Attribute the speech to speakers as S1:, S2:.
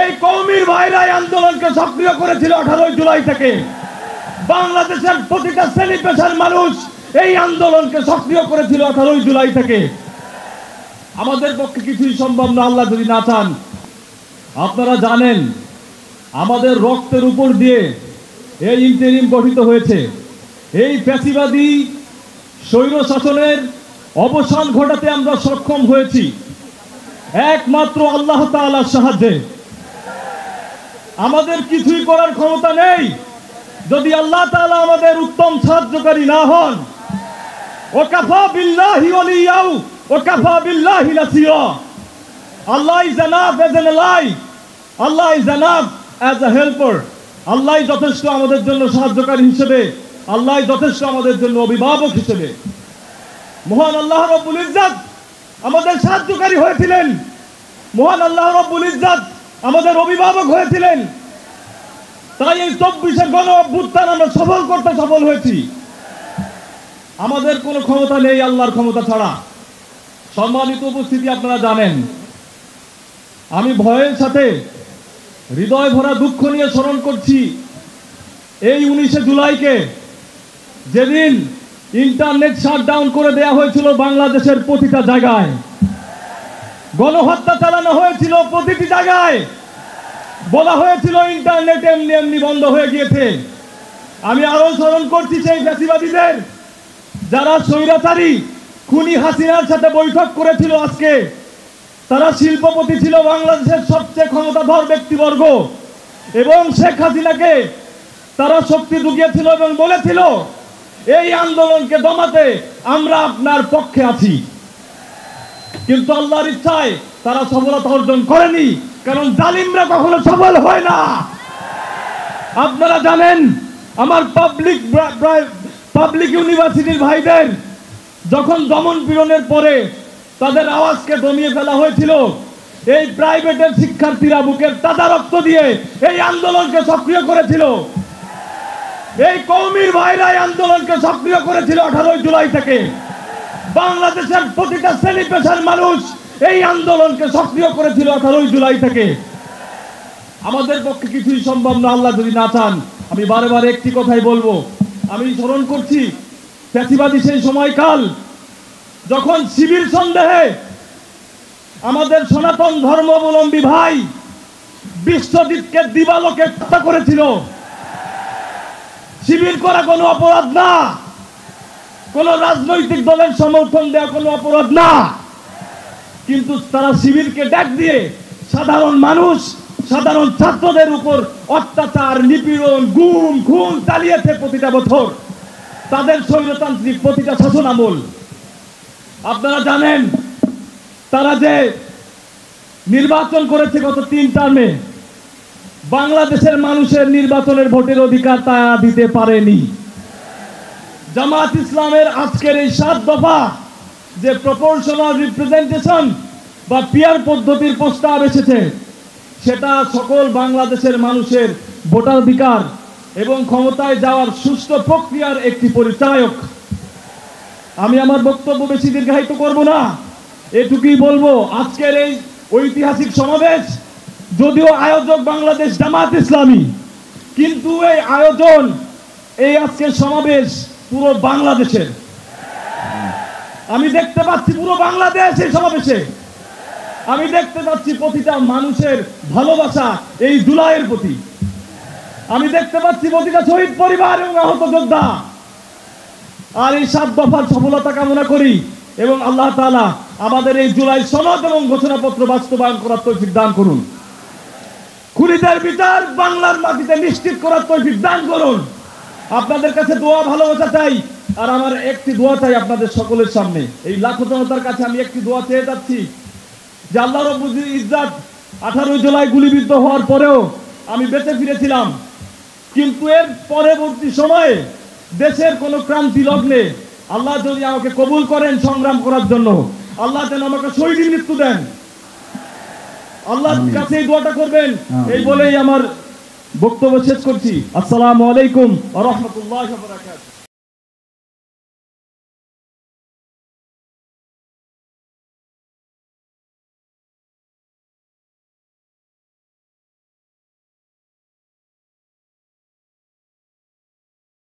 S1: এই কওমির ভাইরাই আন্দোলনকে সক্রিয় করেছিল 18 জুলাই থেকে। বাংলাদেশের প্রতিটা শ্রেণী পেশার মানুষ এই আন্দোলনকে সক্রিয় করেছিল 18 জুলাই থেকে। আমাদের পক্ষে কিছুই সম্ভব না আল্লাহ যদি না চান। আপনারা জানেন আমাদের রক্তের উপর দিয়ে এই ইন্টারিম গঠিত হয়েছে। এই ফ্যাসিবাদী স্বৈর শাসনের অবসান ঘটাতে আমরা সক্ষম হয়েছি একমাত্র আল্লাহ তাআলার সাহায্যে। আমাদের কিছুই করার ক্ষমতা নেই যদি আল্লাহ তাআলা আমাদের উত্তম সাহায্যকারী না হন। ওয়াকাফা বিল্লাহি ওয়ালিয়াউ ওয়াকাফা বিল্লাহি নাসিরা। Allah is enough as an ally, Allah is enough as a helper. আল্লাহ যথেষ্ট আমাদের জন্য সাহায্যকারী হিসেবে, আল্লাহ যথেষ্ট আমাদের জন্য অভিভাবক হিসেবে। মহান আল্লাহ রাব্বুল ইজ্জত আমাদের সাহায্যকারী হয়েছিলেন, মহান আল্লাহ রাব্বুল ইজ্জত আমাদের অভিভাবক হয়েছিলেন। তাই এই 24-এর গণ অভ্যুত্থান আমরা সফল করতে সফল হয়েছি। আমাদের কোনো ক্ষমতা নেই আল্লাহর ক্ষমতা ছাড়া। সম্মানিত উপস্থিতি, আপনারা জানেন আমি ভয়ের সাথে হৃদয় ভরা দুঃখ নিয়ে স্মরণ করছি এই 19শে জুলাইকে, যেদিন ইন্টারনেট শাটডাউন করে দেয়া হয়েছিল বাংলাদেশের প্রতিটা জায়গায়, গণহত্যা চালানো হয়েছিল প্রতিটি জায়গায়, বলা হয়েছিল ইন্টারনেট এমনি এমনি বন্ধ হয়ে গিয়েছে। আমি আরো স্মরণ করছি সেই ফ্যাসিবাদীদের যারা স্বৈরাচারী খুনি হাসিনার সাথে বৈঠক করেছিল। আজকে তারা শিল্পপতি ছিল, বাংলাদেশের সবচেয়ে ক্ষমতাধর ব্যক্তিবর্গ, এবং শেখ হাসিনাকে তারা শক্তি ঢুকিয়েছিল এবং বলেছিল এই আন্দোলনকে দমাতে আমরা আপনার পক্ষে আছি। কিন্তু আল্লাহর ইচ্ছায় তারা সফলতা অর্জন করেনি, কারণ জালিমরা কখনো সফল হয় না। আপনারা জানেন আমার পাবলিক ইউনিভার্সিটির ভাইদের যখন দমন পীড়নের পরে তাদের আওয়াজকে দমিয়ে ফেলা হয়েছিল, এই প্রাইভেটের শিক্ষার্থীরা বুকের তাজা রক্ত দিয়ে এই আন্দোলনকে সক্রিয় করেছিল। এই কওমির ভাইরাই আন্দোলনকে সক্রিয় করেছিল 18 জুলাই থেকে। বাংলাদেশের প্রতিটা শ্রেণী পেশার মানুষ এই আন্দোলনকে সক্রিয় করেছিল 18 জুলাই থেকে। আমাদের পক্ষে কিছুই সম্ভব না আল্লাহ যদি না চান। আমি বারে বারে একটি কথাই বলবো, আমি স্মরণ করছি ফ্যাসিবাদী সেই সময়কাল যখন শিবির সন্দেহে আমাদের সনাতন ধর্মাবলম্বী ভাই বিশ্বজিৎকে দিবালোকে হত্যা করেছিল। শিবির করা কোনো অপরাধ না, কোন রাজনৈতিক দলের সমর্থন দেওয়া কোনো অপরাধ না, কিন্তু তারা শিবিরকে ডাক দিয়ে সাধারণ মানুষ, সাধারণ ছাত্রদের উপর অত্যাচার, নিপীড়ন, গুম খুন চালিয়েছে প্রতিটা বছর তাদের স্বৈরতান্ত্রিক প্রতিটা শাসন আমল। আপনারা জানেন তারা যে নির্বাচন করেছে গত 3 টার্মে, বাংলাদেশের মানুষের নির্বাচনের ভোটের অধিকার তা দিতে পারেনি। জামাত ইসলামের আজকের এই 7 দফা যে প্রপোর্শনাল রিপ্রেজেন্টেশন বা পিয়ার পদ্ধতির প্রস্তাব এসেছে, সেটা সকল বাংলাদেশের মানুষের ভোটাধিকার এবং ক্ষমতায় যাওয়ার সুষ্ঠু প্রক্রিয়ার একটি পরিচায়ক। আমি আমার বক্তব্য বেশি দীর্ঘায়িত করব না, এটুকুই বলবো আজকের এই ঐতিহাসিক সমাবেশ যদিও আয়োজক বাংলাদেশ জামাত ইসলামী, কিন্তু এই আয়োজন, এই আজকের সমাবেশ পুরো বাংলাদেশের। আমি দেখতে পাচ্ছি পুরো বাংলাদেশ এই সমাবেশে, আমি দেখতে পাচ্ছি প্রতিটা মানুষের ভালোবাসা এই জুলাইয়ের প্রতি, আমি দেখতে পাচ্ছি প্রতিটা শহীদ পরিবার এবং আহত যোদ্ধা। আর এই 7 দফার সফলতা কামনা করি এবং আল্লাহ তাআলা আমাদের এই জুলাই সনদ এবং ঘোষণাপত্র বাস্তবায়ন করার তৌফিক দান করুন। খুনিদের বিচার বাংলার মাটিতে নিশ্চিত করার তৌফিক দান করুন। আপনাদের কাছে দোয়া ভালোবাসা চাই, আর আমার একটি দোয়া চাই আপনাদের সকলের সামনে। এই লাখো জনতার কাছে আমি একটি দোয়া চেয়ে যাচ্ছি যে আল্লাহ রাব্বুল ইজ্জত 18 জুলাই গুলিবিদ্ধ হওয়ার পরেও আমি বেঁচে ফিরেছিলাম, কিন্তু এর পরবর্তী সময়ে দেশের কোনো ক্রান্তি লগ্নে আল্লাহ যদি আমাকে কবুল করেন সংগ্রাম করার জন্য, আল্লাহ যেন আমাকে শহীদের মৃত্যু দেন। আল্লাহর কাছে এই দোয়াটা করবেন, এই বলেই আমার বক্তব্য শেষ করছি। আসসালামু আলাইকুম ওয়া রাহমাতুল্লাহি ওয়া বারাকাতুহু।